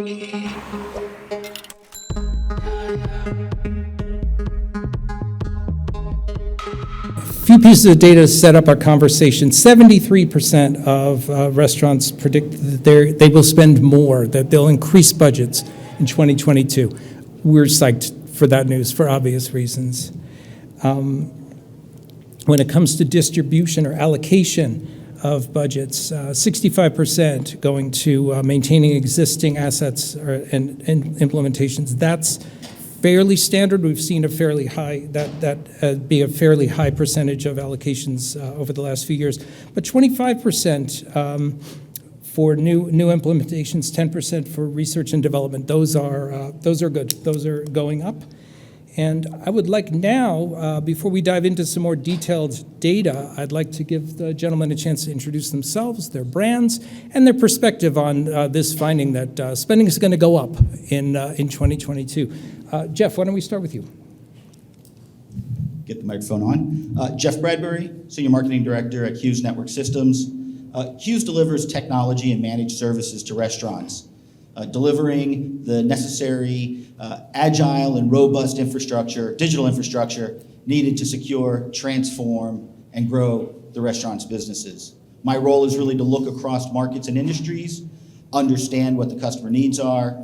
Few pieces of data set up our conversation. 73% of restaurants predict that they will spend more, that they'll increase budgets in 2022. We're psyched for that news for obvious reasons. When it comes to distribution or allocation of budgets, 65% going to maintaining existing assets and implementations. That's fairly standard. We've seen a fairly high, be a fairly high percentage of allocations over the last few years. But 25% for new implementations, 10% for research and development. Those are good. Those are going up. And I would like now, before we dive into some more detailed data, I'd like to give the gentlemen a chance to introduce themselves, their brands, and their perspective on this finding that spending is going to go up in 2022. Jeff, why don't we start with you? Get the microphone on. Jeff Bradbury, Senior Marketing Director at Hughes Network Systems. Hughes delivers technology and managed services to restaurants, delivering the necessary agile and robust infrastructure, digital infrastructure needed to secure, transform, and grow the restaurant's businesses. My role is really to look across markets and industries, understand what the customer needs are,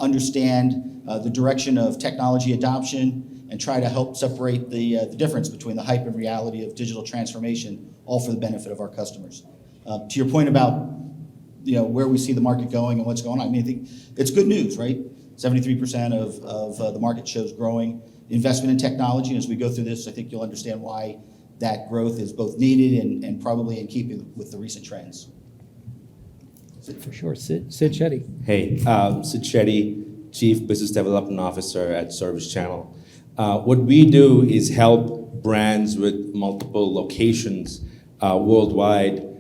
understand the direction of technology adoption, and try to help separate the difference between the hype and reality of digital transformation, all for the benefit of our customers. To your point about where we see the market going and what's going on, I think it's good news, right? 73% of the market shows growing investment in technology. And as we go through this, I think you'll understand why that growth is both needed and probably in keeping with the recent trends. For sure. Sid Shetty. Hey, Sid Shetty, Chief Business Development Officer at ServiceChannel. What we do is help brands with multiple locations worldwide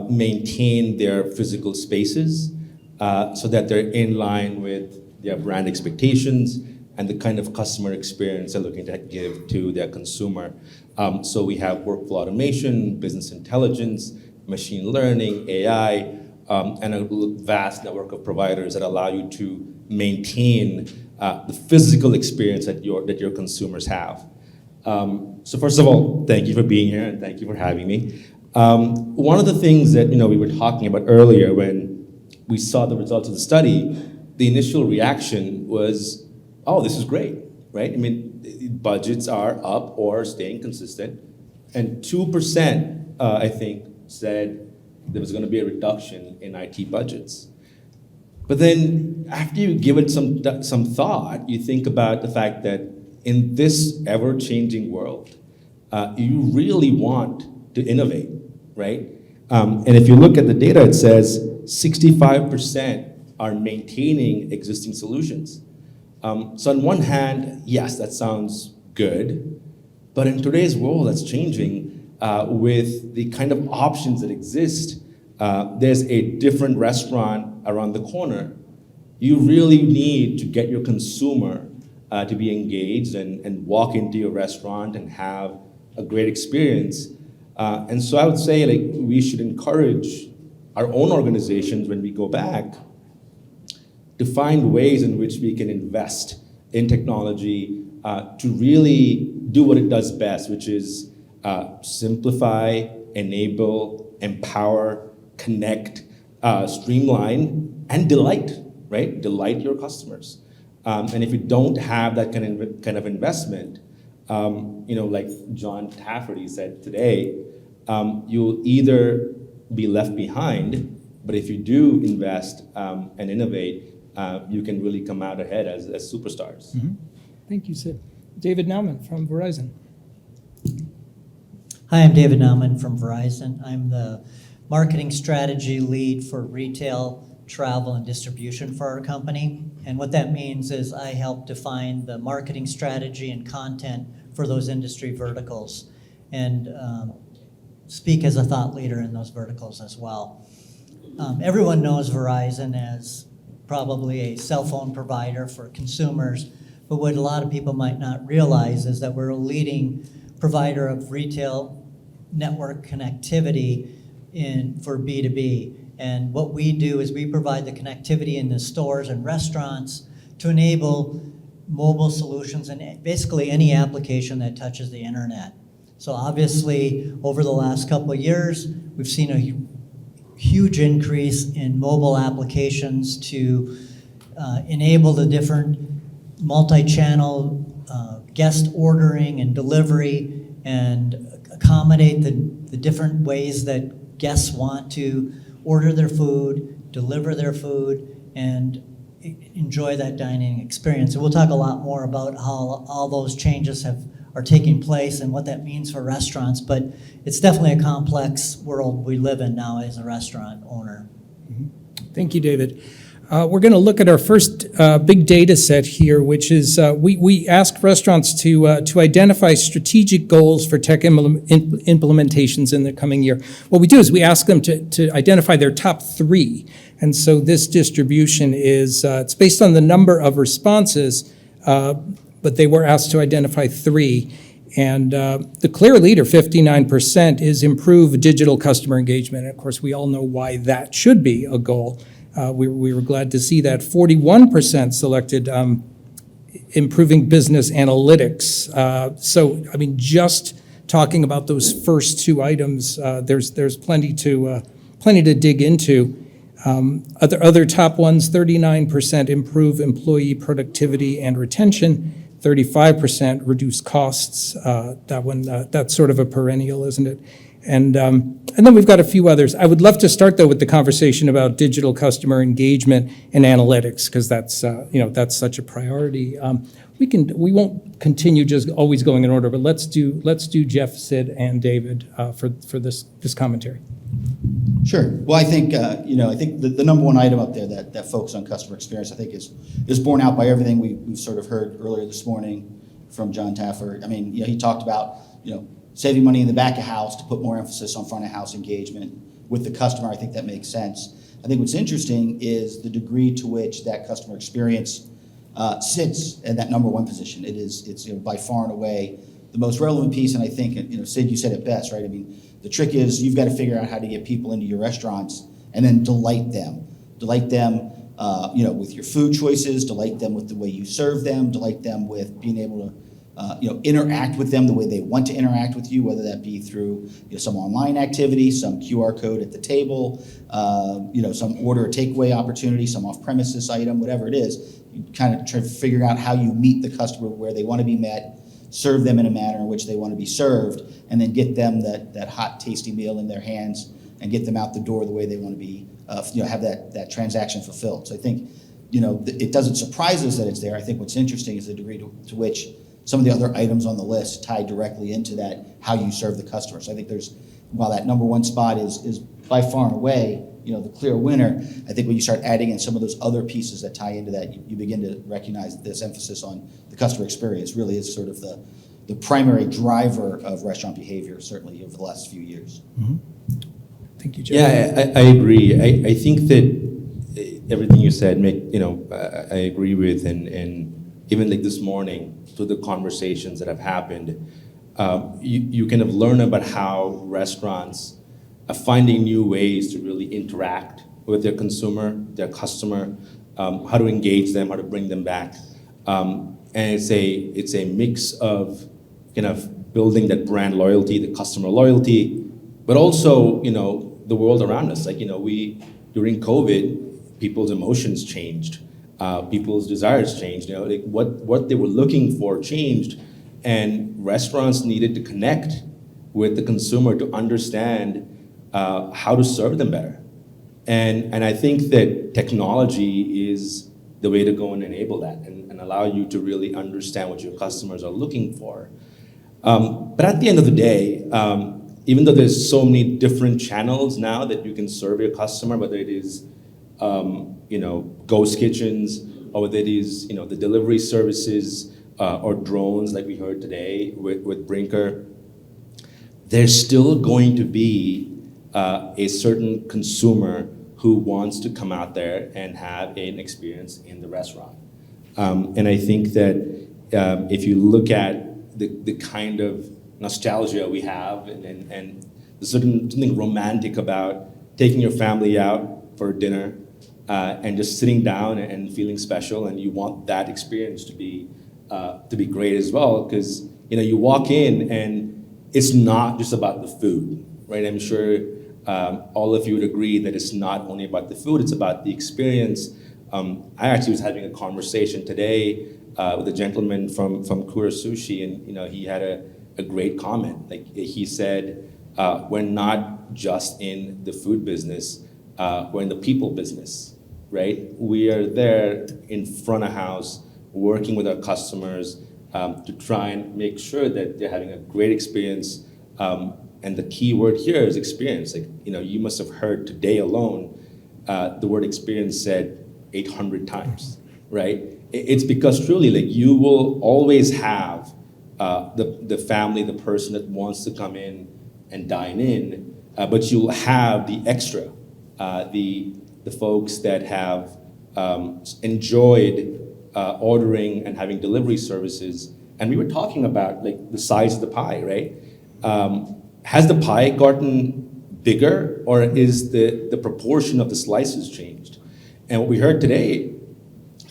maintain their physical spaces so that they're in line with their brand expectations and the kind of customer experience they're looking to give to their consumer. So we have workflow automation, business intelligence, machine learning, AI, and a vast network of providers that allow you to maintain the physical experience that your consumers have. So first of all, thank you for being here and thank you for having me. One of the things that we were talking about earlier when we saw the results of the study, the initial reaction was, oh, this is great, right? I mean, budgets are up or staying consistent, and 2%, I think, said there was going to be a reduction in IT budgets. But then after you give it some thought, you think about the fact that in this ever-changing world, you really want to innovate, right? And if you look at the data, it says 65% are maintaining existing solutions. So on one hand, yes, that sounds good, but in today's world that's changing with the kind of options that exist, there's a different restaurant around the corner. You really need to get your consumer to be engaged and walk into your restaurant and have a great experience. And so I would say we should encourage our own organizations when we go back to find ways in which we can invest in technology to really do what it does best, which is simplify, enable, empower, connect, streamline, and delight, right? Delight your customers. And if you don't have that kind of investment, like John Tafferty said today, you'll either be left behind, but if you do invest and innovate, you can really come out ahead as superstars. Mm-hmm. Thank you, Sid. David Naumann from Verizon. Hi, I'm David Naumann from Verizon. I'm the marketing strategy lead for retail, travel, and distribution for our company. And what that means is I help define the marketing strategy and content for those industry verticals and speak as a thought leader in those verticals as well. Everyone knows Verizon as probably a cell phone provider for consumers, but what a lot of people might not realize is that we're a leading provider of retail network connectivity for B2B. And what we do is we provide the connectivity in the stores and restaurants to enable mobile solutions and basically any application that touches the internet. So obviously, over the last couple of years, we've seen a huge increase in mobile applications to enable the different multi-channel guest ordering and delivery and accommodate the different ways that guests want to order their food, deliver their food, and enjoy that dining experience. And we'll talk a lot more about how all those changes are taking place and what that means for restaurants, but it's definitely a complex world we live in now as a restaurant owner. Thank you, David. We're going to look at our first big data set here, which is we asked restaurants to identify strategic goals for tech implementations in the coming year. What we do is we ask them to identify their top 3. And so this distribution is, it's based on the number of responses, but they were asked to identify 3. And the clear leader, 59%, is improve digital customer engagement. And of course, we all know why that should be a goal. We were glad to see that. 41% selected improving business analytics. So, I mean, just talking about those first 2 items, there's plenty to dig into. Other top ones: 39% improve employee productivity and retention, 35% reduce costs. That one, that's sort of a perennial, isn't it? And then we've got a few others. I would love to start, though, with the conversation about digital customer engagement and analytics, because that's such a priority. We won't continue just always going in order, but let's do Jeff, Sid, and David for this commentary. Sure. Well, I think the number one item up there that focus on customer experience, I think is borne out by everything we've sort of heard earlier this morning from John Taffer. I mean, he talked about saving money in the back of house to put more emphasis on front of house engagement with the customer. I think that makes sense. I think what's interesting is the degree to which that customer experience sits in that number 1 position. It's by far and away the most relevant piece. And I think Sid, you said it best, right? I mean, the trick is you've got to figure out how to get people into your restaurants and then delight them with your food choices, delight them with the way you serve them, delight them with being able to interact with them the way they want to interact with you, whether that be through some online activity, some QR code at the table, some order or takeaway opportunity, some off-premises item, whatever it is. You kind of try to figure out how you meet the customer where they want to be met, serve them in a manner in which they want to be served, and then get them that hot, tasty meal in their hands and get them out the door the way they want to be, have that transaction fulfilled. So I think, it doesn't surprise us that it's there. I think what's interesting is the degree to which some of the other items on the list tie directly into that, how you serve the customer. So I think while that number 1 spot is by far and away, the clear winner, I think when you start adding in some of those other pieces that tie into that, you begin to recognize that this emphasis on the customer experience really is sort of the primary driver of restaurant behavior, certainly over the last few years. Mm-hmm. Thank you, Jeff. Yeah, I agree. I think that everything you said, I agree with, and even like this morning, through the conversations that have happened, you kind of learn about how restaurants are finding new ways to really interact with their customer, how to engage them, how to bring them back. And it's a mix of kind of building that brand loyalty, the customer loyalty, but also, the world around us. Like, during COVID, people's emotions changed. People's desires changed. What they were looking for changed, and restaurants needed to connect with the consumer to understand how to serve them better. And I think that technology is the way to go and enable that and allow you to really understand what your customers are looking for. But at the end of the day, even though there's so many different channels now that you can serve your customer, whether it is ghost kitchens, or whether it is the delivery services or drones like we heard today with Brinker, there's still going to be a certain consumer who wants to come out there and have an experience in the restaurant. And I think that if you look at the kind of nostalgia we have and there's something romantic about taking your family out for dinner and just sitting down and feeling special, and you want that experience to be great as well, because you walk in and it's not just about the food, right? I'm sure all of you would agree that it's not only about the food, it's about the experience. I actually was having a conversation today with a gentleman from Kura Sushi, and he had a great comment. Like he said, we're not just in the food business, we're in the people business, right? We are there in front of house, working with our customers to try and make sure that they're having a great experience. And the key word here is experience. Like, you must have heard today alone, the word experience said 800 times, right? It's because truly, like, you will always have the family, the person that wants to come in and dine in, but you'll have the extra, the folks that have enjoyed ordering and having delivery services. And we were talking about like the size of the pie, right? Has the pie gotten bigger, or is the proportion of the slices changed? And what we heard today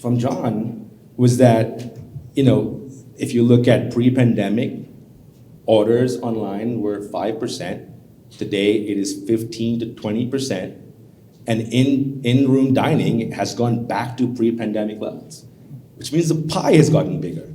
from John was that, if you look at pre-pandemic, orders online were 5%. Today it is 15 to 20%. And in-room dining has gone back to pre-pandemic levels, which means the pie has gotten bigger.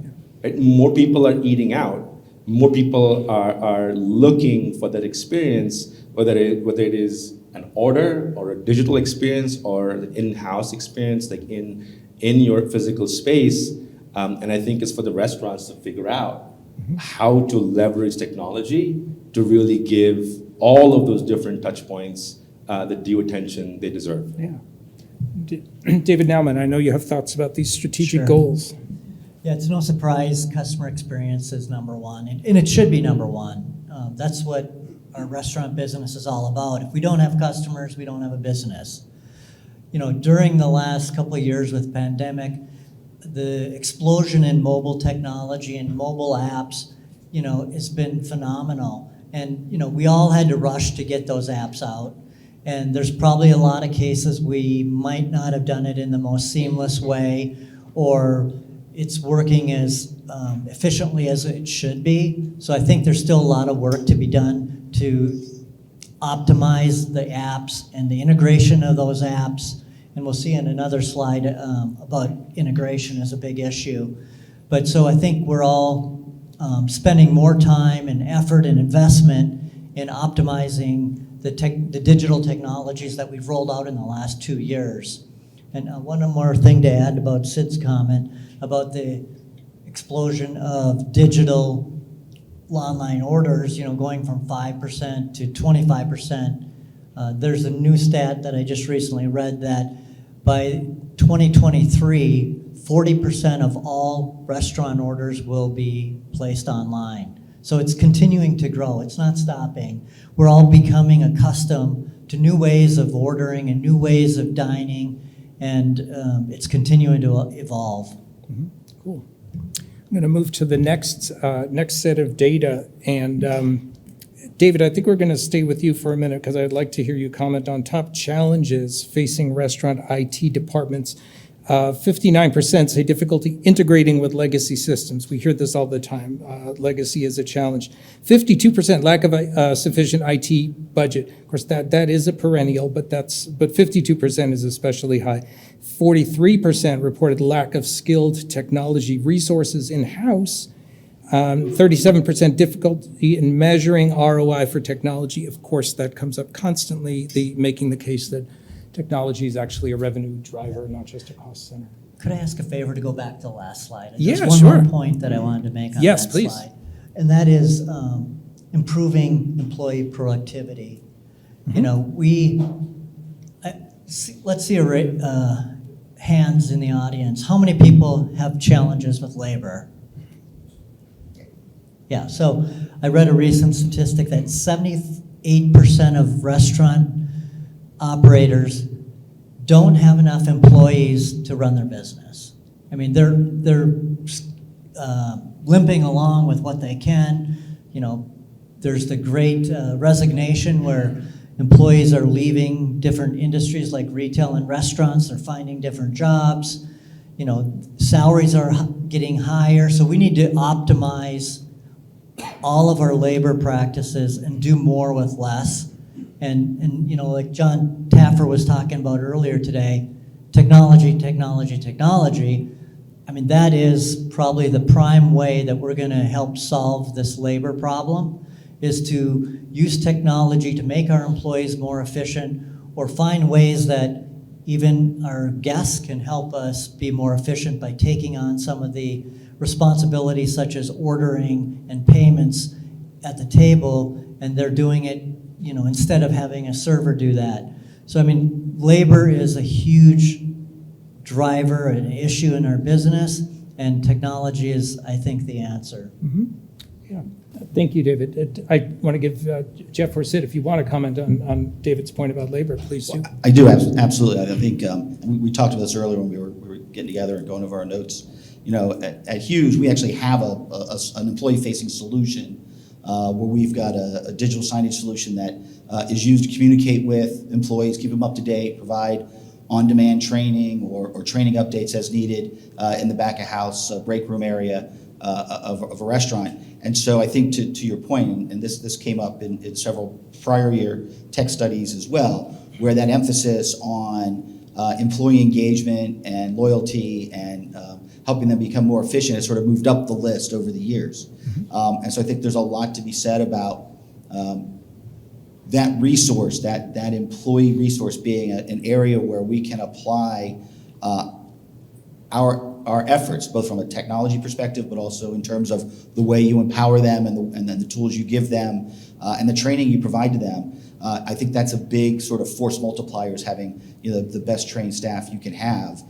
Right? More people are eating out. More people are looking for that experience, whether it is an order or a digital experience or an in-house experience, like in your physical space. And I think it's for the restaurants to figure out how to leverage technology to really give all of those different touch points the due attention they deserve. Yeah. David Naumann, I know you have thoughts about these strategic goals. Yeah, it's no surprise customer experience is number one, and it should be number one. That's what our restaurant business is all about. If we don't have customers, we don't have a business. During the last couple of years with pandemic, the explosion in mobile technology and mobile apps, has been phenomenal. And, we all had to rush to get those apps out. And there's probably a lot of cases we might not have done it in the most seamless way, or it's working as efficiently as it should be. So I think there's still a lot of work to be done to optimize the apps and the integration of those apps. And we'll see in another slide about integration as a big issue. But so I think we're all spending more time and effort and investment in optimizing the digital technologies that we've rolled out in the last 2 years. And one more thing to add about Sid's comment about the explosion of digital online orders, going from 5% to 25%. There's a new stat that I just recently read that by 2023, 40% of all restaurant orders will be placed online. So it's continuing to grow. It's not stopping. We're all becoming accustomed to new ways of ordering and new ways of dining, and it's continuing to evolve. Mm-hmm. Cool. I'm going to move to the next set of data. And David, I think we're going to stay with you for a minute because I'd like to hear you comment on top challenges facing restaurant IT departments. 59% say difficulty integrating with legacy systems. We hear this all the time. Legacy is a challenge. 52% lack of sufficient IT budget. Of course, that is a perennial, but 52% is especially high. 43% reported lack of skilled technology resources in-house. 37% difficulty in measuring ROI for technology. Of course, that comes up constantly, making the case that technology is actually a revenue driver, not just a cost center. Could I ask a favor to go back to the last slide? Yeah, There's one sure. more point that I wanted to make on Yes, that please. slide. And that is improving employee productivity. Let's see hands in the audience. How many people have challenges with labor? Yeah, so I read a recent statistic that 78% of restaurant operators don't have enough employees to run their business. I mean, they're limping along with what they can. There's the great resignation where, employees are leaving different industries like retail and restaurants. They're finding different jobs. Salaries are getting higher. So we need to optimize all of our labor practices and do more with less. And like John Taffer was talking about earlier today, technology. I mean, that is probably the prime way that we're going to help solve this labor problem, is to use technology to make our employees more efficient, or find ways that even our guests can help us be more efficient by taking on some of the responsibilities such as ordering and payments at the table, and they're doing it, instead of having a server do that. So, I mean, labor is a huge driver, an issue in our business, and technology is, I think, the answer. Yeah. Thank you, David. I want to give Jeff or Sid, if you want to comment on David's point about labor, please do. I do, absolutely. I think we talked about this earlier when we were getting together and going over our notes. At Hughes, we actually have an employee-facing solution where we've got a digital signage solution that is used to communicate with employees, keep them up to date, provide on-demand training or training updates as needed in the back of house, break room area of a restaurant. And so I think to your point, and this came up in several prior year tech studies as well, where that emphasis on employee engagement and loyalty and helping them become more efficient has sort of moved up the list over the years. And so I think there's a lot to be said about that resource, that employee resource being an area where we can apply our efforts, both from a technology perspective, but also in terms of the way you empower them and then the tools you give them and the training you provide to them. I think that's a big sort of force multiplier, is having the best trained staff you can have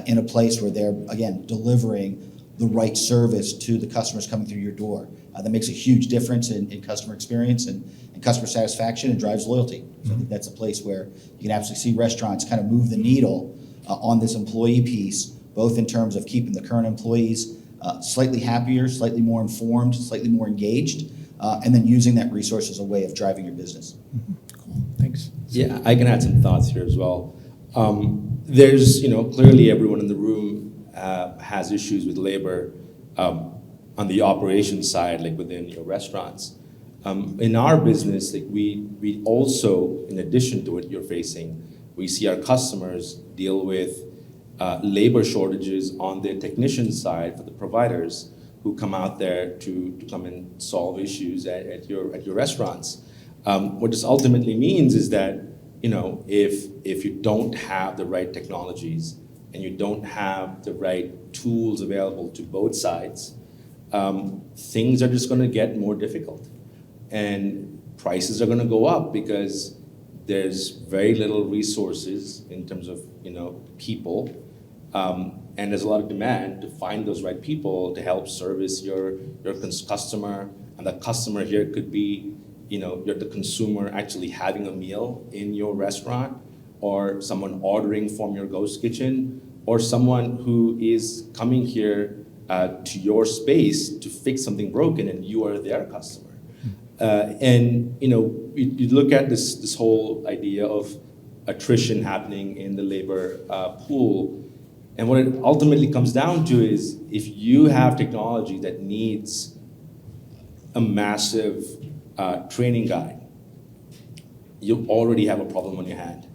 in a place where they're, again, delivering the right service to the customers coming through your door. That makes a huge difference in customer experience and customer satisfaction, and drives loyalty. So I think that's a place where you can absolutely see restaurants kind of move the needle on this employee piece, both in terms of keeping the current employees slightly happier, slightly more informed, slightly more engaged, and then using that resource as a way of driving your business. Cool, thanks. Yeah, I can add some thoughts here as well. There's, clearly everyone in the room has issues with labor on the operations side, like within your restaurants. In our business, like we also, in addition to what you're facing, we see our customers deal with labor shortages on the technician side for the providers who come out there to come and solve issues at your restaurants. What this ultimately means is that if you don't have the right technologies and you don't have the right tools available to both sides, things are just going to get more difficult, and prices are going to go up because there's very little resources in terms of people, and there's a lot of demand to find those right people to help service your customer. And that customer here could be you're the consumer actually having a meal in your restaurant, or someone ordering from your ghost kitchen, or someone who is coming here to your space to fix something broken, and you are their customer. And you look at this whole idea of attrition happening in the labor pool, and what it ultimately comes down to is, if you have technology that needs a massive training guide, you already have a problem on your hand.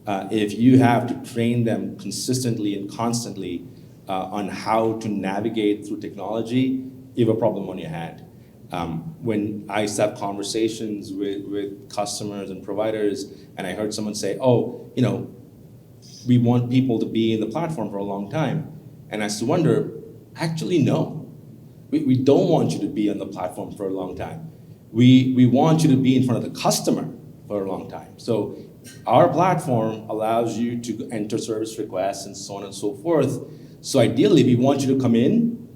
If you have to train them consistently and constantly on how to navigate through technology, you have a problem on your hand. When I used to have conversations with customers and providers, and I heard someone say, we want people to be in the platform for a long time. And I used to wonder, actually, no. We don't want you to be on the platform for a long time. We want you to be in front of the customer for a long time. So our platform allows you to enter service requests and so on and so forth. So ideally, we want you to come in,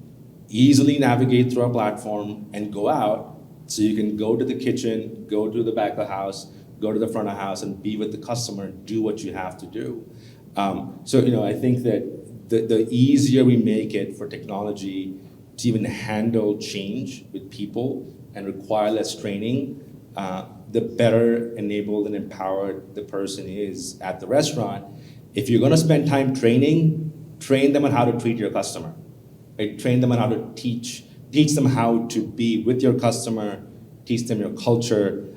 easily navigate through our platform, and go out, so you can go to the kitchen, go to the back of the house, go to the front of the house, and be with the customer and do what you have to do. I think that the easier we make it for technology to even handle change with people and require less training, the better enabled and empowered the person is at the restaurant. If you're gonna spend time train them on how to treat your customer. Right? Train them on how to teach them how to be with your customer, teach them your culture,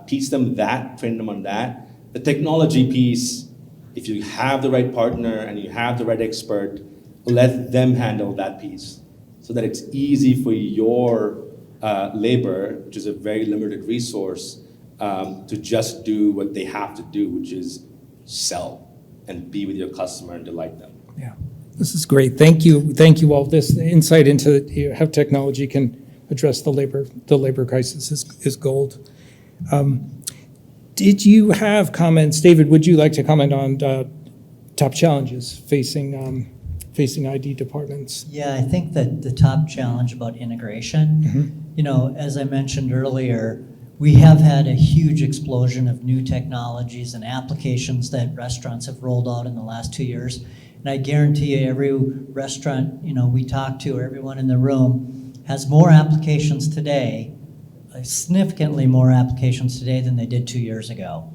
teach them that, train them on that. The technology piece, if you have the right partner and you have the right expert, let them handle that piece so that it's easy for your labor, which is a very limited resource, to just do what they have to do, which is sell and be with your customer and delight them. Yeah, this is great. Thank you all. This insight into how technology can address the labor crisis is gold. Did you have comments, David? Would you like to comment on top challenges facing ID departments? Yeah, I think that the top challenge about integration, as I mentioned earlier, we have had a huge explosion of new technologies and applications that restaurants have rolled out in the last 2 years. And I guarantee you every restaurant, we talk to, or everyone in the room, has more applications today, significantly more applications today than they did 2 years ago.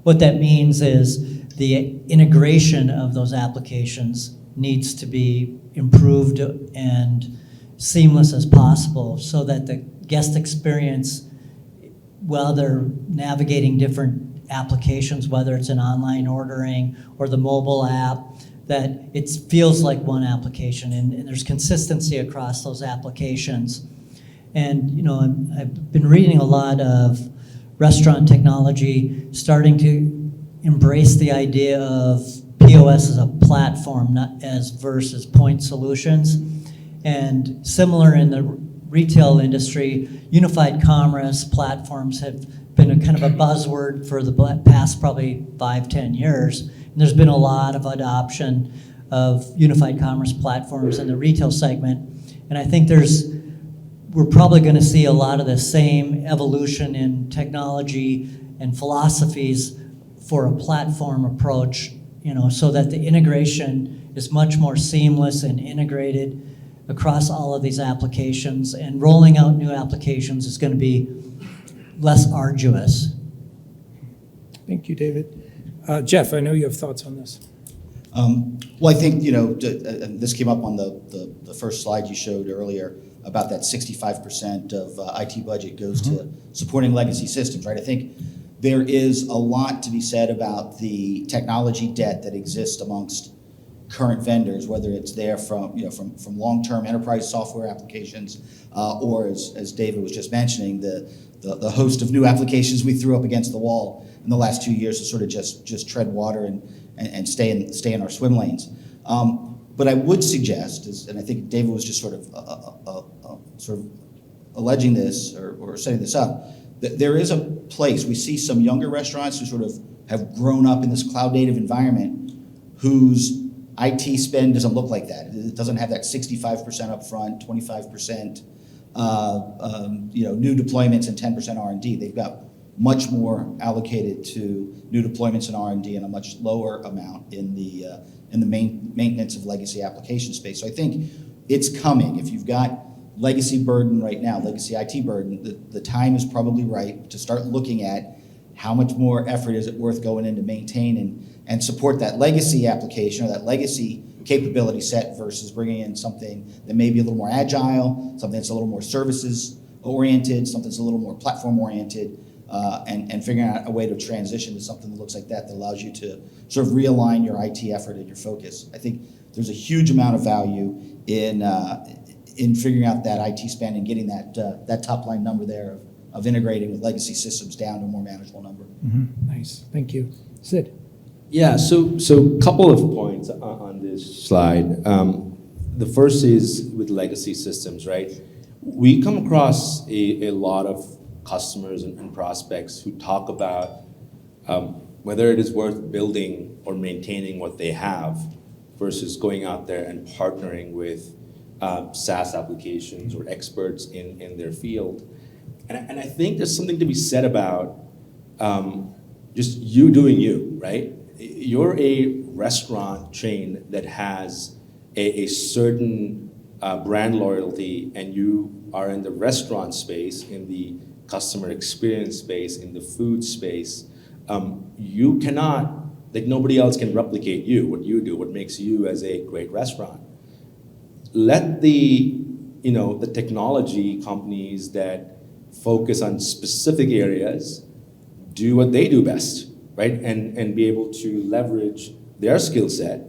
What that means is the integration of those applications needs to be improved and seamless as possible so that the guest experience, while they're navigating different applications, whether it's an online ordering or the mobile app, that it feels like one application and there's consistency across those applications. And I've been reading a lot of restaurant technology starting to embrace the idea of POS as a platform, not as versus point solutions. And similar in the retail industry, unified commerce platforms have been a kind of a buzzword for the past probably 5-10 years. And there's been a lot of adoption of unified commerce platforms in the retail segment. And I think we're probably going to see a lot of the same evolution in technology and philosophies for a platform approach, so that the integration is much more seamless and integrated across all of these applications, and rolling out new applications is going to be less arduous. Thank you, David. Jeff, I know you have thoughts on this. Well, I think, this came up on the first slide you showed earlier about that 65% of IT budget goes to supporting legacy systems, right? I think there is a lot to be said about the technology debt that exists amongst current vendors, whether it's there from long-term enterprise software applications, or as David was just mentioning, the host of new applications we threw up against the wall in the last 2 years to sort of just tread water and stay in our swim lanes. But I would suggest, and I think David was just sort of alleging this or setting this up, that there is a place. We see some younger restaurants who sort of have grown up in this cloud-native environment whose IT spend doesn't look like that. It doesn't have that 65% up front, 25% new deployments and 10% R&D. They've got much more allocated to new deployments and R&D and a much lower amount in the maintenance of legacy application space. So I think it's coming. If you've got legacy burden right now, legacy IT burden, the time is probably right to start looking at how much more effort is it worth going in to maintain and support that legacy application or that legacy capability set versus bringing in something that may be a little more agile, something that's a little more services oriented, something that's a little more platform oriented, and figuring out a way to transition to something that looks like that allows you to sort of realign your IT effort and your focus. I think there's a huge amount of value in figuring out that IT spend and getting that top line number there of integrating with legacy systems down to a more manageable number. Mm-hmm. Nice, thank you. Sid. Yeah, so couple of points on this slide. The first is with legacy systems, right? We come across a lot of customers and prospects who talk about whether it is worth building or maintaining what they have versus going out there and partnering with SaaS applications or experts in their field. And I think there's something to be said about just you doing you, right? You're a restaurant chain that has a certain brand loyalty, and you are in the restaurant space, in the customer experience space, in the food space, you cannot, like nobody else can replicate you, what you do, what makes you as a great restaurant. Let the technology companies that focus on specific areas do what they do best, right? And be able to leverage their skill set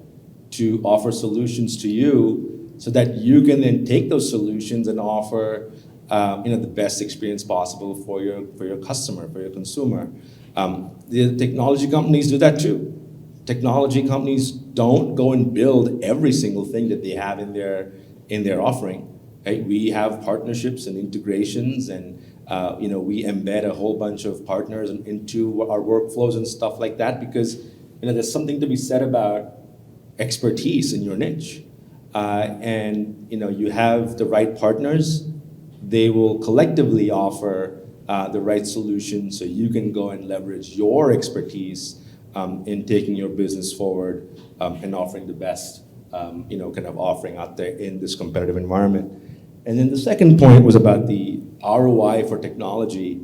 to offer solutions to you so that you can then take those solutions and offer the best experience possible for your customer, for your consumer. The technology companies do that too. Technology companies don't go and build every single thing that they have in their offering. Right? We have partnerships and integrations, and we embed a whole bunch of partners into our workflows and stuff like that, because there's something to be said about expertise in your niche. And you have the right partners, they will collectively offer the right solution so you can go and leverage your expertise in taking your business forward and offering the best kind of offering out there in this competitive environment. And then the second point was about the ROI for technology.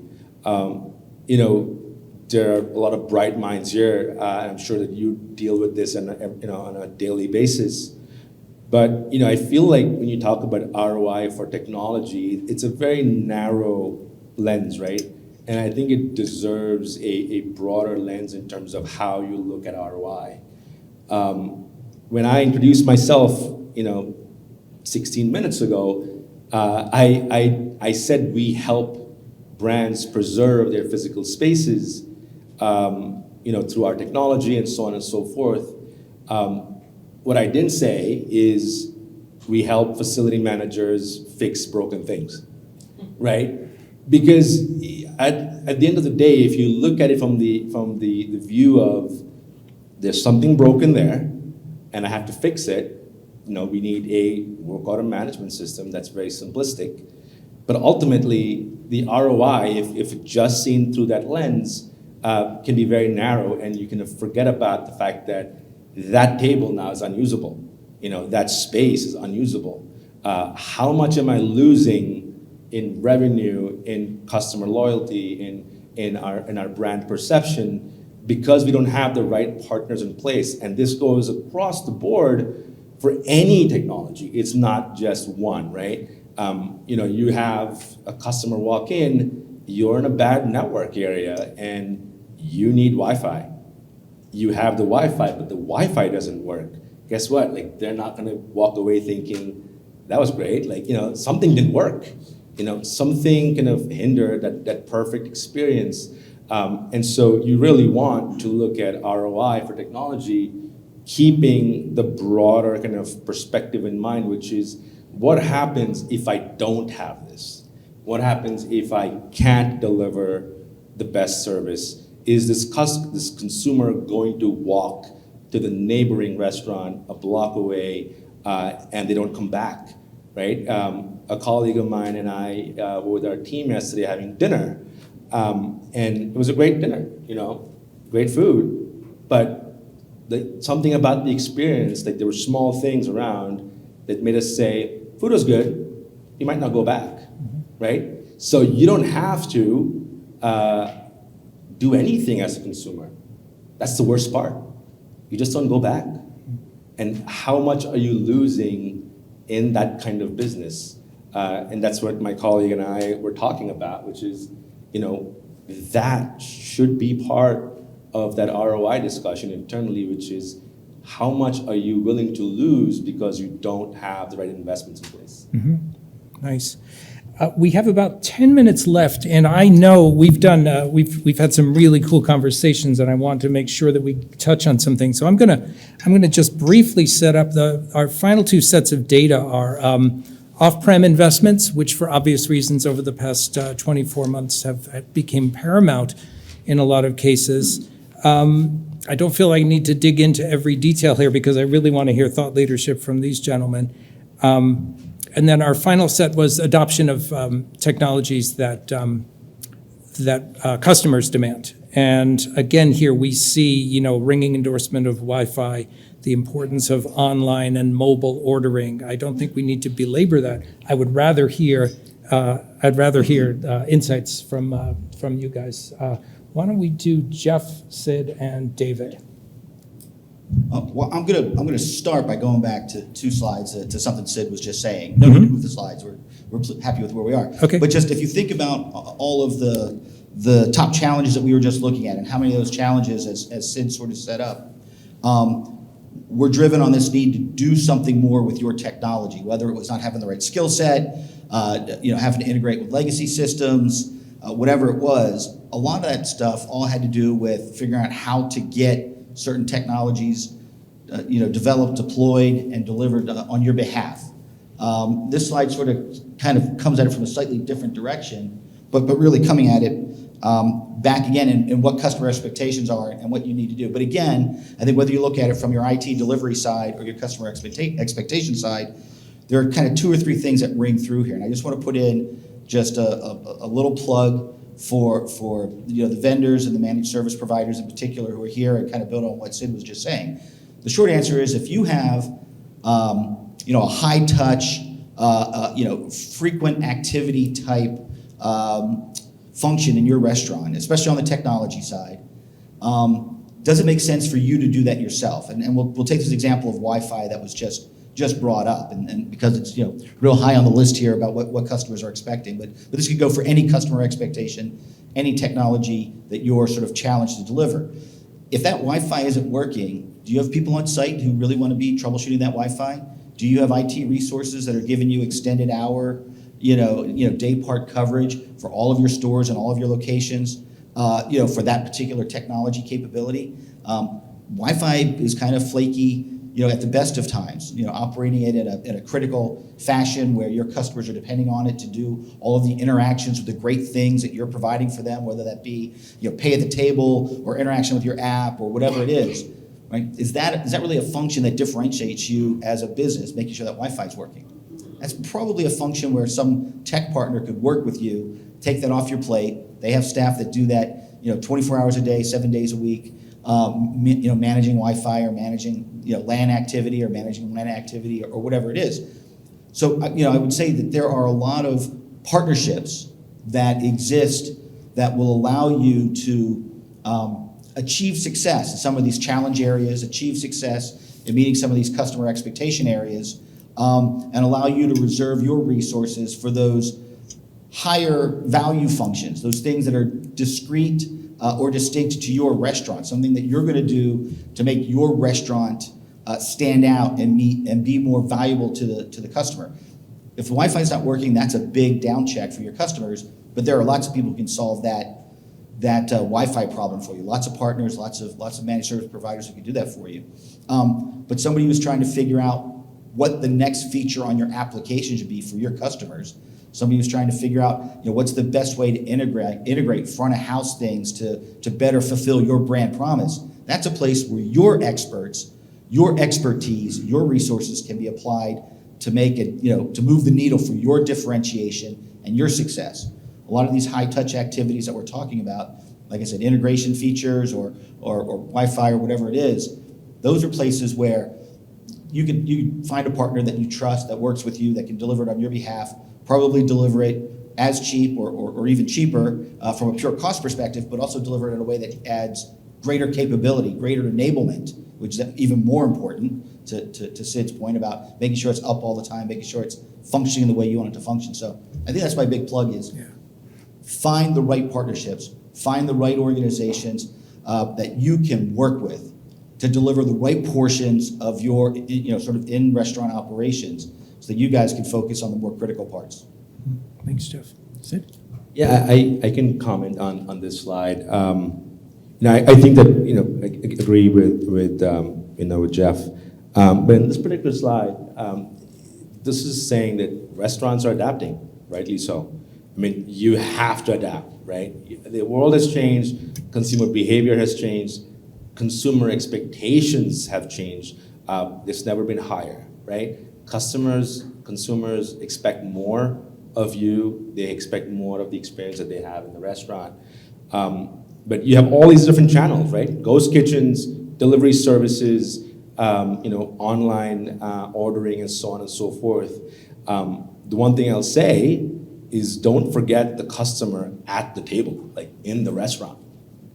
There are a lot of bright minds here. I'm sure that you deal with this on a daily basis. But I feel like when you talk about ROI for technology, it's a very narrow lens, right? And I think it deserves a broader lens in terms of how you look at ROI. When I introduced myself, 16 minutes ago, I said we help brands preserve their physical spaces, through our technology and so on and so forth. What I didn't say is we help facility managers fix broken things, right? Because at the end of the day, if you look at it from the view of there's something broken there, and I have to fix it, we need a work order management system that's very simplistic. But ultimately, the ROI, if just seen through that lens, can be very narrow, and you can forget about the fact that table now is unusable. That space is unusable. How much am I losing in revenue, in customer loyalty, in our brand perception, because we don't have the right partners in place? And this goes across the board for any technology. It's not just one, right? You have a customer walk in, you're in a bad network area, and you need Wi-Fi. You have the Wi-Fi, but the Wi-Fi doesn't work. Guess what? They're not gonna walk away thinking, that was great. Something didn't work. Something kind of hindered that perfect experience. And so you really want to look at ROI for technology, keeping the broader kind of perspective in mind, which is what happens if I don't have this? What happens if I can't deliver the best service? Is this consumer going to walk to the neighboring restaurant a block away and they don't come back, right? A colleague of mine and I were with our team yesterday having dinner, and it was a great dinner, great food, but something about the experience, there were small things around that made us say, food was good, you might not go back, right? So you don't have to do anything as a consumer. That's the worst part. You just don't go back. And how much are you losing in that kind of business? And that's what my colleague and I were talking about, which is, that should be part of that ROI discussion internally, which is how much are you willing to lose because you don't have the right investments in place? Mm-hmm. Nice. We have about 10 minutes left, and I know we've had some really cool conversations, and I want to make sure that we touch on some things. So I'm gonna just briefly set up our final two sets of data are off-prem investments, which for obvious reasons over the past 24 months have become paramount in a lot of cases. I don't feel I need to dig into every detail here because I really want to hear thought leadership from these gentlemen. And then our final set was adoption of technologies that customers demand. And again, here we see, ringing endorsement of Wi-Fi, the importance of online and mobile ordering. I don't think we need to belabor that. I would rather hear I'd rather hear insights from you guys. Why don't we do Jeff, Sid, and David? Well, I'm gonna start by going back to two slides to something Sid was just saying. No need to move the slides. We're happy with where we are. Okay. But just if you think about all of the top challenges that we were just looking at, and how many of those challenges, as Sid sort of set up, we're driven on this need to do something more with your technology, whether it was not having the right skill set, having to integrate with legacy systems, whatever it was. A lot of that stuff all had to do with figuring out how to get certain technologies, developed, deployed, and delivered on your behalf. This slide sort of kind of comes at it from a slightly different direction, but really coming at it back again in what customer expectations are and what you need to do. But again, I think whether you look at it from your IT delivery side or your customer expectation side, there are kind of two or three things that ring through here. And I just want to put in just a little plug for the vendors and the managed service providers in particular who are here and kind of build on what Sid was just saying. The short answer is if you have a high touch, frequent activity type function in your restaurant, especially on the technology side, does it make sense for you to do that yourself? And we'll take this example of Wi-Fi that was just brought up, and because it's real high on the list here about what customers are expecting, but this could go for any customer expectation, any technology that you're sort of challenged to deliver. If that Wi-Fi isn't working, do you have people on site who really want to be troubleshooting that Wi-Fi? Do you have IT resources that are giving you extended hour, day part coverage for all of your stores and all of your locations, for that particular technology capability? Wi-Fi is kind of flaky, at the best of times, operating it in a critical fashion where your customers are depending on it to do all of the interactions with the great things that you're providing for them, whether that be, pay at the table or interaction with your app or whatever it is, right? Is that really a function that differentiates you as a business, making sure that Wi-Fi is working? That's probably a function where some tech partner could work with you, take that off your plate. They have staff that do that, 24 hours a day, 7 days a week, managing Wi-Fi or managing, LAN activity or managing WAN activity or whatever it is. So, I would say that there are a lot of partnerships that exist that will allow you to achieve success in some of these challenge areas, achieve success in meeting some of these customer expectation areas, and allow you to reserve your resources for those higher value functions, those things that are discrete or distinct to your restaurant, something that you're going to do to make your restaurant stand out and be more valuable to the customer. If the Wi-Fi is not working, that's a big down check for your customers, but there are lots of people who can solve that Wi-Fi problem for you. Lots of partners, lots of managed service providers who can do that for you. But somebody who's trying to figure out what the next feature on your application should be for your customers. Somebody who's trying to figure out, what's the best way to integrate front of house things to better fulfill your brand promise. That's a place where your experts, your expertise, your resources can be applied to make it, to move the needle for your differentiation and your success. A lot of these high touch activities that we're talking about, like I said, integration features or Wi-Fi or whatever it is, those are places where you can find a partner that you trust, that works with you, that can deliver it on your behalf, probably deliver it as cheap or even cheaper from a pure cost perspective, but also deliver it in a way that adds greater capability, greater enablement, which is even more important to Sid's point about making sure it's up all the time, making sure it's functioning the way you want it to function. So I think that's my big plug is find the right partnerships, find the right organizations that you can work with to deliver the right portions of your sort of in-restaurant operations so that you guys can focus on the more critical parts. Thanks, Jeff. Sid? Yeah, I can comment on this slide. I think that I agree with Jeff. But in this particular slide, this is saying that restaurants are adapting, rightly so. I mean, you have to adapt, right? The world has changed, consumer behavior has changed, consumer expectations have changed. It's never been higher, right? Consumers expect more of you. They expect more of the experience that they have in the restaurant. But you have all these different channels, right? Ghost kitchens, delivery services, online ordering, and so on and so forth. The one thing I'll say is don't forget the customer at the table, like in the restaurant,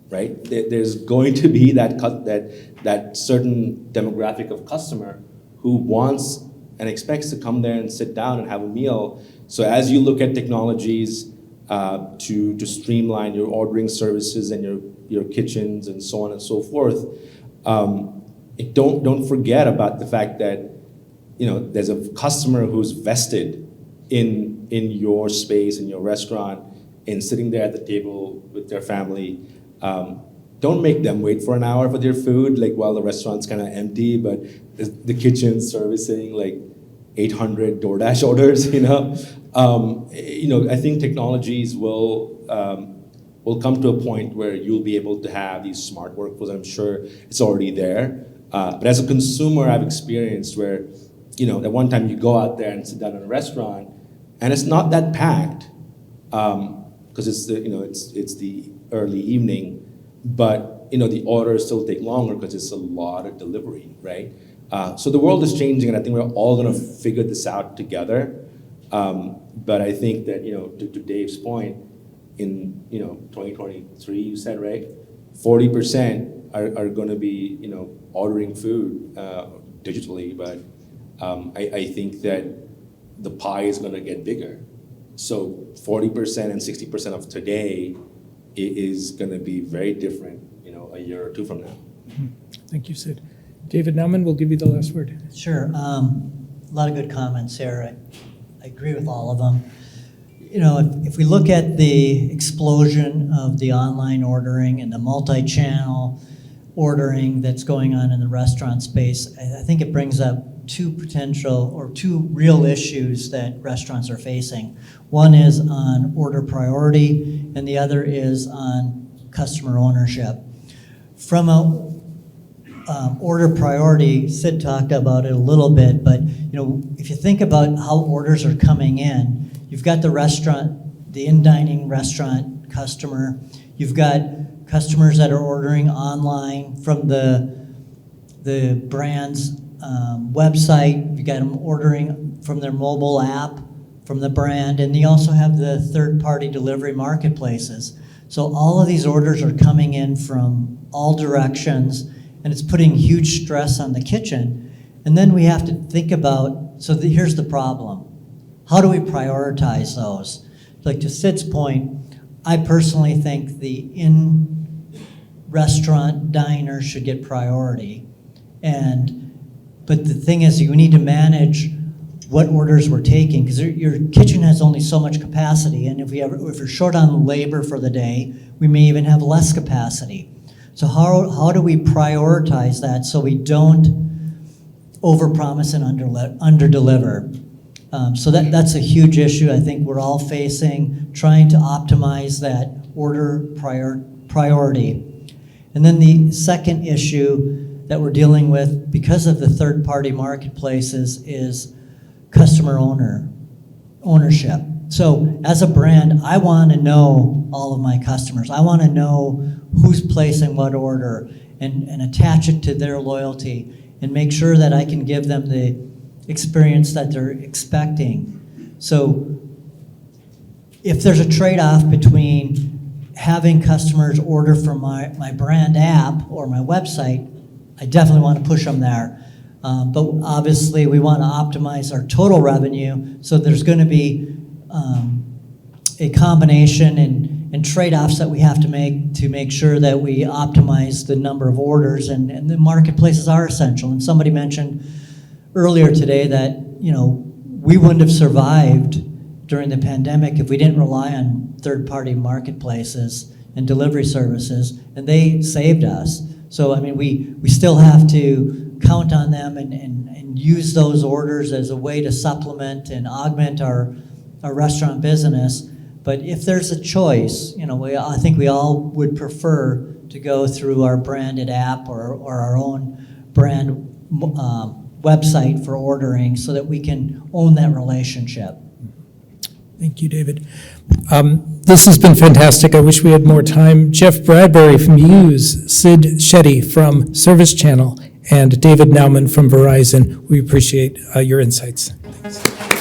right? There's going to be that certain demographic of customer who wants and expects to come there and sit down and have a meal. So as you look at technologies to streamline your ordering services and your kitchens and so on and so forth, don't forget about the fact that there's a customer who's vested in your space, in your restaurant, in sitting there at the table with their family. Don't make them wait for an hour for their food, like while the restaurant's kind of empty, but the kitchen's servicing like 800 DoorDash orders. I think technologies will come to a point where you'll be able to have these smart workflows. I'm sure it's already there. But as a consumer, I've experienced where, at one time you go out there and sit down in a restaurant, and it's not that packed, because it's the early evening, but the orders still take longer because it's a lot of delivery, right? So the world is changing, and I think we're all going to figure this out together. But I think that to Dave's point, in 2023, you said, right, 40% are going to be ordering food digitally, but I think that the pie is going to get bigger. So 40% and 60% of today is going to be very different, a year or two from now. Thank you, Sid. David Naumann, we'll give you the last word. Sure. A lot of good comments here. I agree with all of them. If we look at the explosion of the online ordering and the multi-channel ordering that's going on in the restaurant space, I think it brings up two real issues that restaurants are facing. One is on order priority, and the other is on customer ownership. From a order priority, Sid talked about it a little bit, but if you think about how orders are coming in, you've got the restaurant, the in-dining restaurant customer, you've got customers that are ordering online from the brand's website, you got them ordering from their mobile app, from the brand, and you also have the third-party delivery marketplaces. So all of these orders are coming in from all directions, and it's putting huge stress on the kitchen. And then we have to think about, here's the problem. How do we prioritize those? Like to Sid's point, I personally think the in-restaurant diner should get priority. But the thing is, you need to manage what orders we're taking, because your kitchen has only so much capacity, and if you're short on labor for the day, we may even have less capacity. So how do we prioritize that so we don't overpromise and underdeliver? So that's a huge issue I think we're all facing, trying to optimize that order priority. And then the second issue that we're dealing with because of the third-party marketplaces is customer ownership. So as a brand, I want to know all of my customers. I want to know who's placing what order and attach it to their loyalty and make sure that I can give them the experience that they're expecting. So if there's a trade-off between having customers order from my brand app or my website, I definitely want to push them there. But obviously we want to optimize our total revenue, so there's going to be a combination and trade-offs that we have to make sure that we optimize the number of orders, and the marketplaces are essential. And somebody mentioned earlier today that we wouldn't have survived during the pandemic if we didn't rely on third-party marketplaces and delivery services, and they saved us. So we still have to count on them and use those orders as a way to supplement and augment our restaurant business. But if there's a choice, I think we all would prefer to go through our branded app or our own brand website for ordering so that we can own that relationship. Thank you, David. This has been fantastic. I wish we had more time. Jeff Bradbury from Hughes, Sid Shetty from ServiceChannel, and David Naumann from Verizon. We appreciate your insights. Thanks.